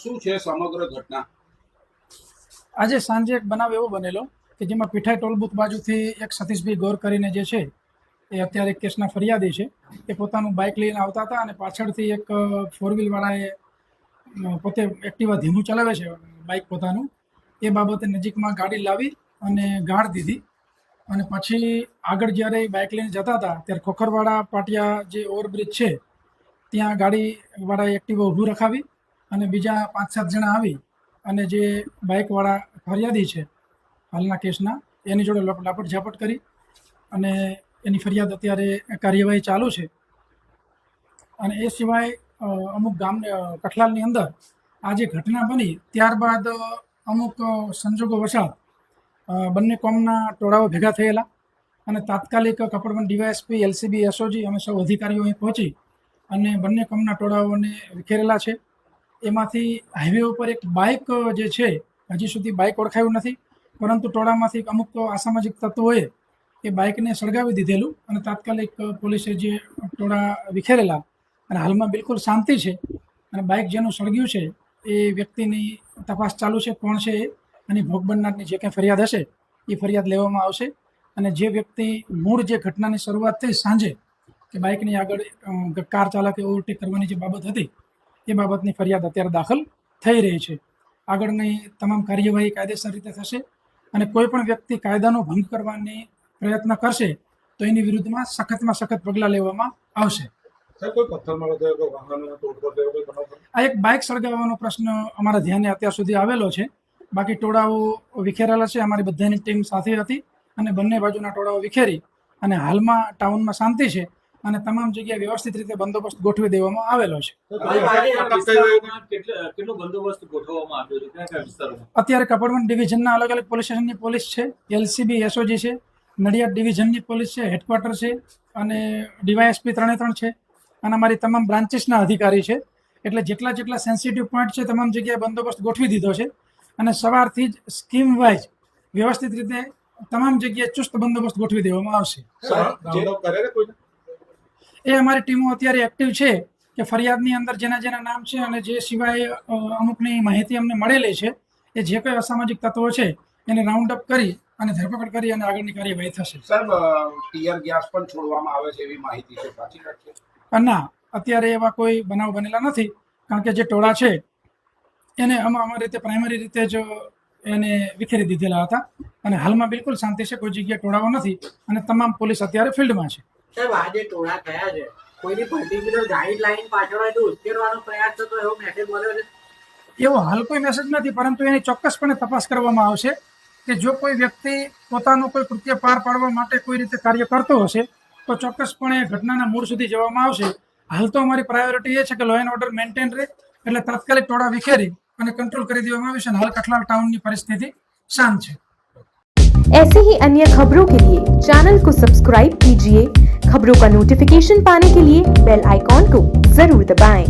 શું છે સમગ્ર ઘટના? આજે સાંજે એક બનાવ એવો બનેલો કે જેમાં પીઠાઈ ટોલબુથ બાજુથી એક સતીશભાઈ ગોર કરીને જે છે એ અત્યારે કેસના ફરિયાદી છે. એ પોતાનું બાઇક લઈને આવતા હતા અને પાછળથી એક ફોર વ્હીલવાળાએ પોતે એક્ટિવા ધીમું ચલાવે છે બાઇક પોતાનું, એ બાબતે નજીકમાં ગાડી લાવી અને ગાળ દીધી. અને પછી આગળ જ્યારે બાઇક લઈને જતા હતા ત્યારે ખોખરવાડા પાટિયા જે ઓવરબ્રિજ છે ત્યાં ગાડીવાળાએ એક્ટિવા ઊભું રખાવી અને બીજા 5-7 જણા આવી અને જે બાઇકવાળા ફરિયાદી છે હાલના કેસના એની જોડે લાપટ ઝાપટ કરી અને એની ફરિયાદ અત્યારે કાર્યવાહી ચાલુ છે. અને એ સિવાય અમુક કઠલાલની અંદર આ જે ઘટના બની ત્યારબાદ અમુક સંજોગો વસાત બંને કોમના ટોળાઓ ભેગા થયેલા અને તાત્કાલિક કપડવંજ ડીવાયએસપી, એલસીબી, એસઓજી અમે સૌ અધિકારીઓ અહીં પહોંચી અને બંને કોમના ટોળાઓને વિખેરેલા છે. એમાંથી હાઈવે ઉપર એક બાઇક જે છે હજી સુધી બાઇક ઓળખાયું નથી, પરંતુ ટોળામાંથી અમુક અસામાજિક તત્વોએ એ બાઇકને સળગાવી દીધેલું અને તાત્કાલિક પોલીસે જે ટોળા વિખેરેલા અને હાલમાં બિલકુલ શાંતિ છે. અને બાઇક જેનું સળગ્યું છે એ વ્યક્તિની તપાસ ચાલુ છે, કોણ છે એ, અને ભોગ બનનારની જે કંઈ ફરિયાદ હશે એ ફરિયાદ લેવામાં આવશે. અને જે વ્યક્તિ મૂળ જે ઘટનાની શરૂઆત થઈ સાંજે કે બાઇકની આગળ કાર ચાલકે ઓવરટેક કરવાની જે બાબત હતી એ બાબતની ફરિયાદ અત્યારે દાખલ થઈ રહી છે. આગળની તમામ કાર્યવાહી કાયદેસર રીતે થશે અને કોઈ પણ વ્યક્તિ કાયદાનો ભંગ કરવાની પ્રયત્ન કરશે તો એની વિરુદ્ધમાં સખતમાં સખત પગલાં લેવામાં આવશે. આ એક બાઇક સળગાવવાનો પ્રશ્ન અમારા ધ્યાને અત્યાર સુધી આવેલો છે. બાકી ટોળાઓ વિખેરેલા છે. અમારી બધાની ટીમ સાથે હતી અને બંને બાજુના ટોળાઓ વિખેરી અને હાલમાં ટાઉનમાં શાંતિ છે અને તમામ જગ્યાએ વ્યવસ્થિત રીતે બંદોબસ્ત ગોઠવી દેવામાં આવેલો છે. અત્યારે કપડવંજ ડિવિઝનના અલગ અલગ પોલીસ સ્ટેશનની પોલીસ છે, એલસીબી, એસઓજી છે, નડિયાદ ડિવિઝનની પોલીસ છે, હેડક્વાર્ટર છે અને ડીવાયએસપી 3 છે અને અમારી તમામ બ્રાન્ચીસના અધિકારી છે. એટલે જેટલા સેન્સિટિવ પોઈન્ટ છે તમામ જગ્યાએ બંદોબસ્ત ગોઠવી દીધો છે અને સવારથી જ સ્કીમ વાઇઝ વ્યવસ્થિત રીતે તમામ જગ્યાએ ચુસ્ત બંદોબસ્ત ગોઠવી દેવામાં આવશે. એ અમારી ટીમો અત્યારે એક્ટિવ છે કે ફરિયાદની અંદર જેના નામ છે અને જે સિવાય અમુકની માહિતી અમને મળેલી છે એ જે કોઈ અસામાજિક તત્વો છે એને રાઉન્ડ અપ કરી અને ધરપકડ કરી અને આગળની કાર્યવાહી થશે. સાહેબ, ટીયર ગેસ પણ છોડવામાં આવે છે એવી માહિતી છે, સાચી વાત છે? ના, અત્યારે એવા કોઈ બનાવ બનેલા નથી, કારણ કે જે ટોળા છે એને અમારી રીતે પ્રાઇમરી રીતે જ એને વિખેરી દીધેલા હતા અને હાલમાં બિલકુલ શાંતિ છે. કોઈ જગ્યાએ ટોળાઓ નથી અને તમામ પોલીસ અત્યારે ફિલ્ડમાં છે. સાહેબ, આજે ટોળા થયા છે, કોઈની પર્ટિક્યુલર ગાઈડલાઈન પાછળ હોય તો ઉશ્કેરવાનો પ્રયાસ થતો એવો મેસેજ મળ્યો છે? એવો હાલ કોઈ મેસેજ નથી, પરંતુ એની ચોક્કસપણે તપાસ કરવામાં આવશે કે જો કોઈ વ્યક્તિ પોતાનું કોઈ કૃત્ય પાર પાડવા માટે કોઈ રીતે કાર્ય કરતો હશે તો ચોક્કસપણે ઘટનાના મૂળ સુધી જવામાં આવશે. હાલ તો અમારી પ્રાયોરિટી એ છે કે લો એન્ડ ઓર્ડર મેન્ટેન રહે, એટલે તાત્કાલિક ટોળા વિખેરી અને કંટ્રોલ કરી દેવામાં આવ્યું છે અને હાલ કઠલાલ ટાઉનની પરિસ્થિતિ શાંત છે. ऐसे ही अन्य खबरों के लिए चैनल को सब्सक्राइब कीजिए। खबरों का नोटिफिकेशन पाने के लिए बेल आइकॉन को जरूर दबाएं।